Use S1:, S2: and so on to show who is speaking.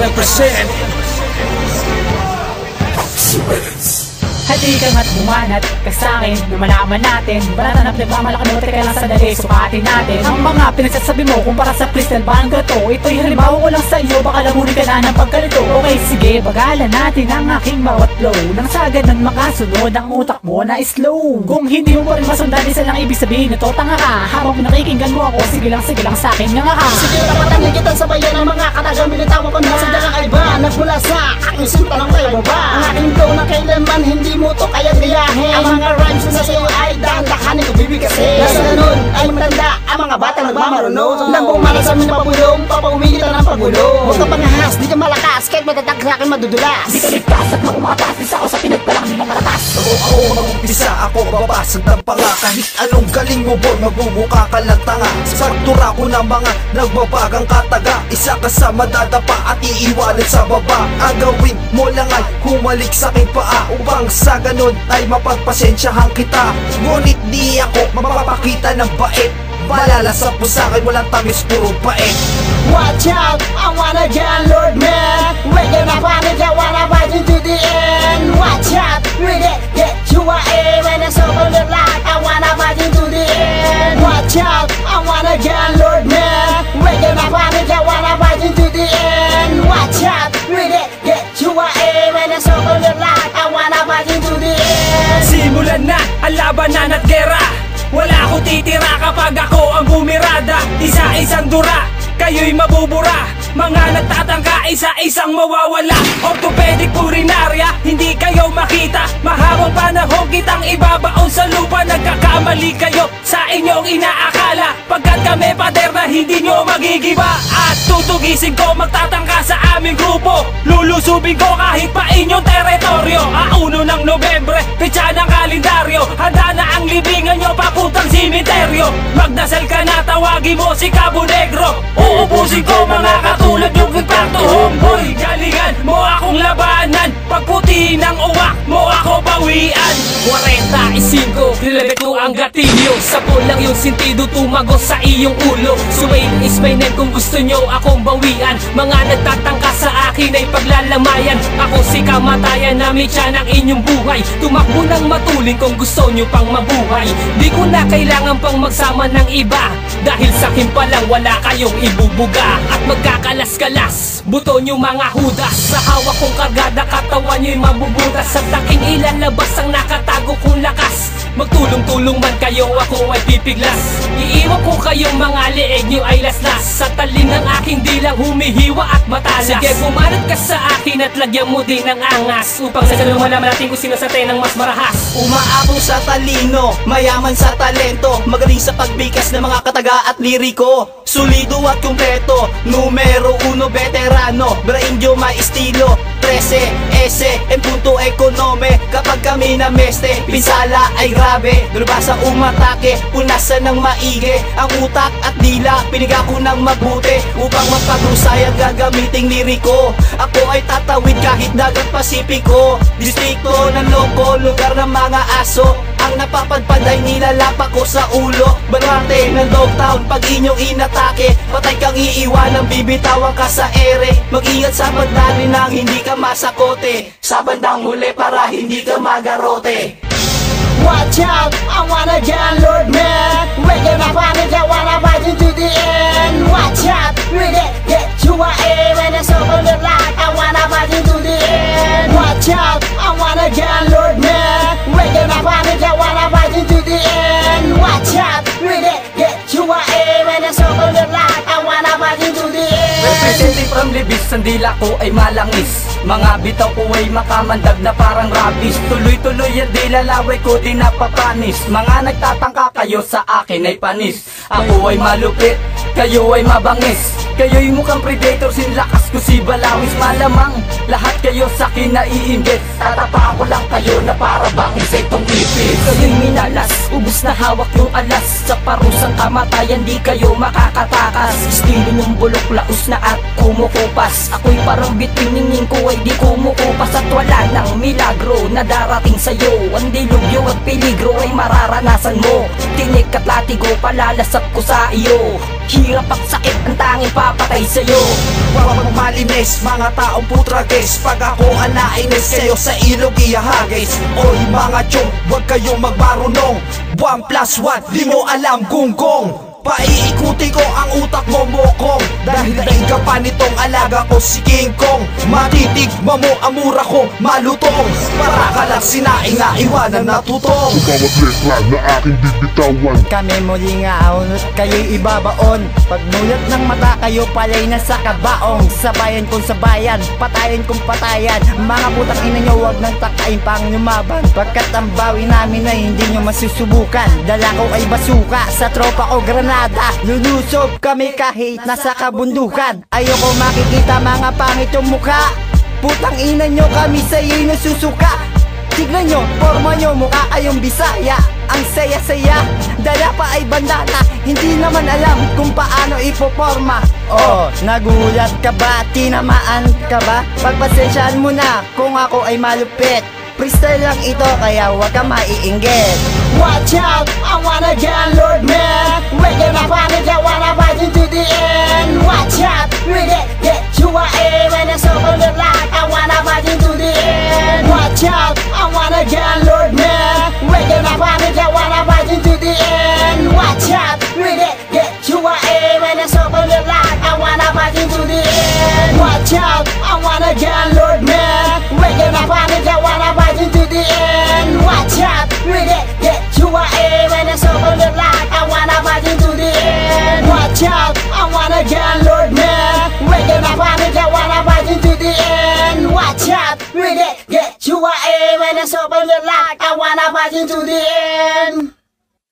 S1: represent.
S2: Hati kang at bumanat kasangin na malaman natin. Balatan na pinagmamalaki mo, teka lang sandali, sukatin natin ang mga pinagsasabi mo kumpara sa crystal ball ko to. Ito'y halimbawa ko lang sa iyo, baka lamunin ka na ng pagkalito. Okay, sige, bagalan natin ang aking bawat flow nang sagad ng makasunod ang utak mo na slow. Kung hindi mo rin masundan, isa lang ibig sabihin nito, tanga ka. Habang pinakikinggan mo ako, sige lang sa akin nga ka.
S3: Sige, tapatan kita sa bayan ng mga katagang binitawa ko na sadya kang iba. Nagmula sa aking sinta ng kayo ba? Ang aking flow na kailanman hindi mo to kaya gayahin. Ang mga rhymes na sa'yo ay dahan-dahanin ko bibigkasin. Nasa ganun ay matanda ang mga batang nagmamarunong. Nang bumalas sa amin na papulong, papauwi kita ng pagulo. Huwag ka pangahas, di ka malakas, kahit matatak sa akin madudulas.
S2: Di ka ligtas at makumatas, isa ako sa pinagpalang di mga ratas.
S1: Bago ako mag-umpisa, ako babasag ng panga. Kahit anong galing mo boy, magbubuka ka lang tanga. Sa pagtura ko ng mga nagbabagang kataga, isa ka sa madadapa at iiwanan sa baba. Ang gawin mo lang ay humalik sa aking paa, upang sa ganun ay mapagpasensyahan kita. Ngunit di ako mapapakita ng bait, malalasap mo sa akin, walang tamis, puro pait.
S3: Watch out, I wanna get Lord man. We're gonna find it, I wanna fight into the end. Watch out, we get you a aim. And it's over the light, I wanna fight into the end. Watch out, I wanna get Lord man. We're gonna find it, I wanna fight into the end. Watch out, we get you a aim. And it's over the light, I wanna fight into the end.
S4: Simulan na ang labanan at gera. Wala ko titira kapag ako ang bumirada. Isa-isang dura, kayo'y mabubura. Mga nagtatangka, isa-isang mawawala. Orthopedic purinarya, hindi kayo makita. Mahabang panahon kitang ibabaon sa lupa. Nagkakamali kayo sa inyong inaakala, pagkat kami pader na hindi nyo magigiba. At tutugisin ko magtatangka sa aming grupo. Lulusubin ko kahit pa inyong teritoryo. Auno ng Nobyembre, petsa ng kalendaryo. Handa na ang libingan nyo papuntang simenteryo. Magdasal ka na, tawagin mo si Cabo Negro. Uubusin ko mga katulad yung impacto. Homeboy, galingan mo akong labanan. Pagputi ng uwak mo ako bawian. 45, nilabit ko ang gatilyo. Sapol lang yung sentido, tumago sa iyong ulo. Suwain is my name kung gusto nyo akong bawian. Mga nagtatangka sa akin ay paglalamayan. Ako si kamatayan na mitya ng inyong buhay. Tumakbo ng matuling kung gusto nyo pang mabuhay. Di ko na kailangan pang magsama ng iba, dahil sa akin palang wala kayong ibubuga. At magkakalas-kalas, buto nyo mga hudas. Sa hawak kong kargada, katawan nyo'y mabubutas. Sa taking ilalabas ang nakatago kong lakas. Magtulong-tulong man kayo, ako ay pipiglas. Iiwan ko kayong mga leeg nyo ay laslas. Sa talim ng aking dilang humihiwa at matalas. Sige, pumanat ka sa akin at lagyan mo din ng angas, upang sa ganun malaman natin kung sino sa tayo ng mas marahas.
S5: Umaabong sa talino, mayaman sa talento, magaling sa pagbikas ng mga kataga at liriko. Sulido at kumpleto, numero 1 veterano, brainyo may estilo. 13, ese, en punto ekonome. Kapag kami na meste, pinsala ay grabe. Nalabasa umatake, punasan ng maigi. Ang utak at dila, piniga ko ng mabuti, upang mapag-usay at gagamiting liriko. Ako ay tatawid kahit dagat Pasipiko. Distrito ng loko, lugar ng mga aso. Ang napapadpad ay nilalapa ko sa ulo. Baluarte ng Dogtown, pag inyong inatake, patay kang iiwanan, bibitawan ka sa ere. Mag-ingat sa pagdali nang hindi ka masakote, sa bandang huli para hindi ka magarote.
S3: Watch out, I wanna get Lord man. We're gonna find it, I wanna fight into the end. Watch out, we get you a aim. And it's over the light, I wanna fight into the end. Watch out, I wanna get Lord man. We're gonna find it, I wanna fight into the end. Watch out, we get you a aim. And it's over the light, I wanna fight into the end.
S4: Representing from Libis, ang dila ko ay malangis. Mga bitaw ko ay makamandag na parang rabies. Tuloy-tuloy ang dila, laway ko di napapanis. Mga nagtatangka, kayo sa akin ay panis. Ako ay malupit, kayo ay mabangis. Kayo'y mukhang predator, sinlakas ko si Balawis. Malamang lahat kayo sa akin naiimbit. Tatapa ko lang kayo na para bang insektong ipis. Kayo'y minalas, ubus na hawak yung alas. Sa parusang kamatayan di kayo makakatakas. Estilo ng bulok, laos na at kumukupas. Ako'y parang bitiningin ko ay di kumukupas. At wala nang milagro na darating sa'yo. Ang dilubyo at peligro ay mararanasan mo. Tinik at lati
S5: latigo, palalasap ko sa iyo. Hirap at sakit ang tanging papatay sa'yo.
S1: Huwag malinis, mga taong putragis. Pag ako ang nainis, kayo sa ilog ihahagis. Oy mga chong, huwag kayong magmarunong. 1+1, di mo alam gunggong. Paiikuti ko ang utak mo mokong. Dahil daig ka pa nitong alaga ko si King Kong. Matitigma mo ang mura kong malutong. Para ka lang sinaing na iwanan na tutong.
S6: Sa bawat letra na aking bibitawan,
S3: Kami muli nga aunot, kayo'y ibabaon. Pagmulat ng mata, kayo pala'y nasa kabaong. Sabayan kong sabayan, patayin kong patayan. Mga putang ina nyo, huwag nang takain pang lumaban. Pagkat ang bawi namin ay hindi nyo masusubukan. Dala ko ay basuka, sa tropa ko granada. Lulusob kami kahit nasa kabundukan. Ayoko makikita mga pangit yung mukha. Putang ina nyo, kami sa'yo'y nasusuka. Tignan nyo, forma nyo, mukha kayong Bisaya. Ang saya-saya, dala pa ay bandana. Hindi naman alam kung paano ipoporma. Oh, nagulat ka ba? Tinamaan ka ba? Pagpasensyaan mo na kung ako ay malupit. Freestyle lang ito kaya huwag ka maiinggit. Watch out, I wanna get Lord man. We're gonna find it, I wanna fight into the end. Watch out, we get you a aim. And it's over the line, I wanna fight into the end. Watch out, I wanna get Lord man. We're gonna find it, I wanna fight into the end. Watch out, we get you a aim. And it's over the line, I wanna fight into the end. Watch out, I wanna get Lord man. We're gonna find it, I wanna fight into the end. Watch out, we get you a aim. And it's over the line, I wanna fight into the end. Watch out, I wanna get Lord man. We're gonna find it, I wanna fight into the end. Watch out, we get you a aim. And it's over the line, I wanna fight into the end.